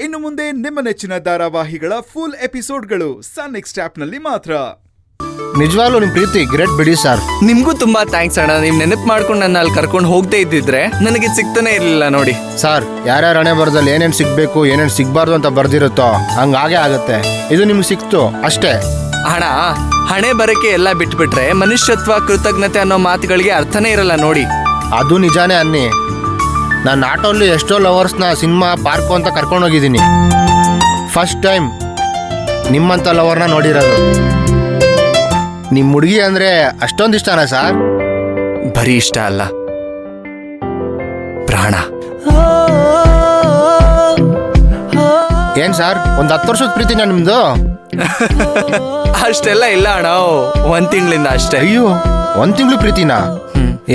ಇನ್ನು ಮುಂದೆ ನಿಮ್ಮ ನೆಚ್ಚಿನ ಧಾರಾವಾಹಿಗಳ ಫುಲ್ ಎಪಿಸೋಡ್ಗಳು ಸನ್ ನೆಕ್ಸ್ಟ್ ಆಪ್ನಲ್ಲಿ ಮಾತ್ರ. ನಿಜವಾಗ್ಲೂ ನಿಮ್ ಪ್ರೀತಿ ಗ್ರೇಟ್ ಬಿಡಿ ಸರ್. ನಿಮ್ಗೂ ತುಂಬಾ ಥ್ಯಾಂಕ್ಸ್ ಅಣ್ಣ. ನೀವ್ ನೆನಪು ಮಾಡ್ಕೊಂಡು ನನ್ನ ಅಲ್ಲಿ ಕರ್ಕೊಂಡು ಹೋಗದೆ ಇದ್ದಿದ್ರೆ ನನಗೆ ಸಿಗ್ತಾನೆ ಇರ್ಲಿಲ್ಲ ನೋಡಿ. ಸರ್, ಯಾರ್ಯಾರ ಹಣೆ ಬರದಲ್ಲಿ ಏನೇನ್ ಸಿಗ್ಬೇಕು ಏನೇನ್ ಸಿಗ್ಬಾರ್ದು ಅಂತ ಬರ್ದಿರುತ್ತೋ ಹಂಗಾಗೆ ಆಗತ್ತೆ. ಇದು ನಿಮ್ಗೆ ಸಿಕ್ತು ಅಷ್ಟೇ. ಅಣ್ಣ, ಹಣೆ ಬರಕ್ಕೆ ಎಲ್ಲ ಬಿಟ್ಬಿಟ್ರೆ ಮನುಷ್ಯತ್ವ ಕೃತಜ್ಞತೆ ಅನ್ನೋ ಮಾತುಗಳಿಗೆ ಅರ್ಥನೇ ಇರಲ್ಲ ನೋಡಿ. ಅದು ನಿಜಾನೇ ಅನ್ನಿ. ನಾನು ಆಟೋಲ್ಲಿ ಎಷ್ಟೋ ಲವರ್ಸ್ನ ಸಿನಿಮಾ ಪಾರ್ಕು ಅಂತ ಕರ್ಕೊಂಡು ಹೋಗಿದ್ದೀನಿ. ಫಸ್ಟ್ ಟೈಮ್ ನಿಮ್ಮಂಥ ಲವರ್ನ ನೋಡಿರೋದು. ನಿಮ್ಮ ಹುಡುಗಿ ಅಂದ್ರೆ ಅಷ್ಟೊಂದು ಇಷ್ಟನಾ ಸರ್? ಬರೀ ಇಷ್ಟ ಅಲ್ಲ, ಪ್ರಾಣ. ಏನ್ ಸರ್, ಒಂದು 10 ವರ್ಷದ ಪ್ರೀತಿನ ನಿಮ್ದು? ಅಷ್ಟೆಲ್ಲ ಇಲ್ಲ ಅಣ್ಣ, 1 ತಿಂಗಳಿಂದ ಅಷ್ಟೇ. ಅಯ್ಯೋ, 1 ತಿಂಗಳು ಪ್ರೀತಿನಾ?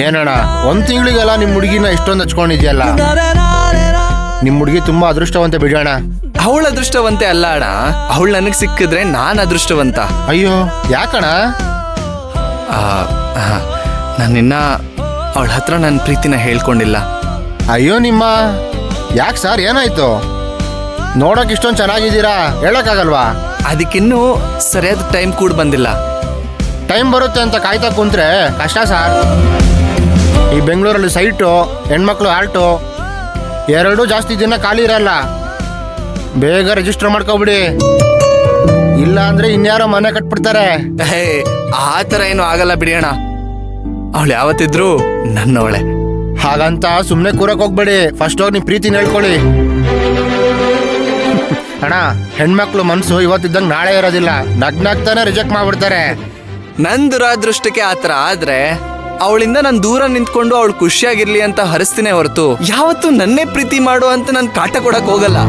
ಏನಣ್ಣ, 1 ತಿಂಗಳಿಗೆಲ್ಲ ನಿಮ್ಮ ಹುಡುಗಿನ ಇಷ್ಟೊಂದು ಹಚ್ಕೊಂಡಿದ್ಯಲ್ಲ. ನಿಮ್ಮ ಹುಡುಗಿ ತುಂಬಾ ಅದೃಷ್ಟವಂತ ಬಿಡೋಣ. ಅವಳ ಅದೃಷ್ಟವಂತೆ ಅಲ್ಲ ಅಣ್ಣ, ಅವಳು ನನಗೆ ಸಿಕ್ಕಿದ್ರೆ ನಾನ್ ಅದೃಷ್ಟವಂತ. ಅಯ್ಯೋ, ಯಾಕಣ್ಣ? ನಾನಿನ್ನ ಅವಳ ಹತ್ರ ನನ್ನ ಪ್ರೀತಿನ ಹೇಳ್ಕೊಂಡಿಲ್ಲ. ಅಯ್ಯೋ ನಿಮ್ಮ, ಯಾಕೆ ಸರ್, ಏನಾಯ್ತು? ನೋಡಕ್ ಇಷ್ಟೊಂದು ಚೆನ್ನಾಗಿದ್ದೀರಾ, ಹೇಳಕ್ಕಾಗಲ್ವಾ? ಅದಕ್ಕಿನ್ನೂ ಸರಿಯಾದ ಟೈಮ್ ಕೂಡ ಬಂದಿಲ್ಲ. ಟೈಮ್ ಬರುತ್ತೆ ಅಂತ ಕಾಯ್ತಾ ಕುಂತ್ರೆ ಕಷ್ಟ ಸರ್. ಈ ಬೆಂಗಳೂರಲ್ಲಿ ಸೈಟು, ಹೆಣ್ಮಕ್ಳು ಆಲ್ಟು ಎರಡೂ ಜಾಸ್ತಿ ದಿನ ಖಾಲಿ ಇರಲ್ಲ. ಬೇಗ ರಿಜಿಸ್ಟರ್ ಮಾಡ್ಕೊಬಿಡಿ, ಇಲ್ಲ ಅಂದ್ರೆ ಇನ್ಯಾರೋ ಮನೆ ಕಟ್ಬಿಡ್ತಾರೆ. ಆ ಥರ ಏನು ಆಗಲ್ಲ ಬಿಡಿ ಅಣ್ಣ, ಅವಳು ಯಾವತ್ತಿದ್ರು ನನ್ನವಳೆ. ಹಾಗಂತ ಸುಮ್ಮನೆ ಕೂರಕ್ ಹೋಗ್ಬೇಡಿ, ಫಸ್ಟ್ ಹೋಗಿ ನಿಮ್ಮ ಪ್ರೀತಿನ ಹೇಳ್ಕೊಳ್ಳಿ. ಅಣ್ಣ, ಹೆಣ್ಮಕ್ಳು ಮನ್ಸು ಇವತ್ತಿದ್ದಂಗೆ ನಾಳೆ ಇರೋದಿಲ್ಲ, ನಗ್ನಾಗ್ತಾನೆ ರಿಜೆಕ್ಟ್ ಮಾಡ್ಬಿಡ್ತಾರೆ. ನನ್ ದುರಾದೃಷ್ಟಕ್ಕೆ ಆತರ ಆದ್ರೆ ಅವಳಿಂದ ನಾನು ದೂರ ನಿಂತ್ಕೊಂಡು ಅವಳು ಖುಷಿಯಾಗಿರ್ಲಿ ಅಂತ ಹರಿಸ್ತೀನಿ ಹೊರತು ಯಾವತ್ತೂ ನನ್ನೇ ಪ್ರೀತಿ ಮಾಡು ಅಂತ ನಾನು ಕಾಟ ಕೊಡಕ್ ಹೋಗಲ್ಲ.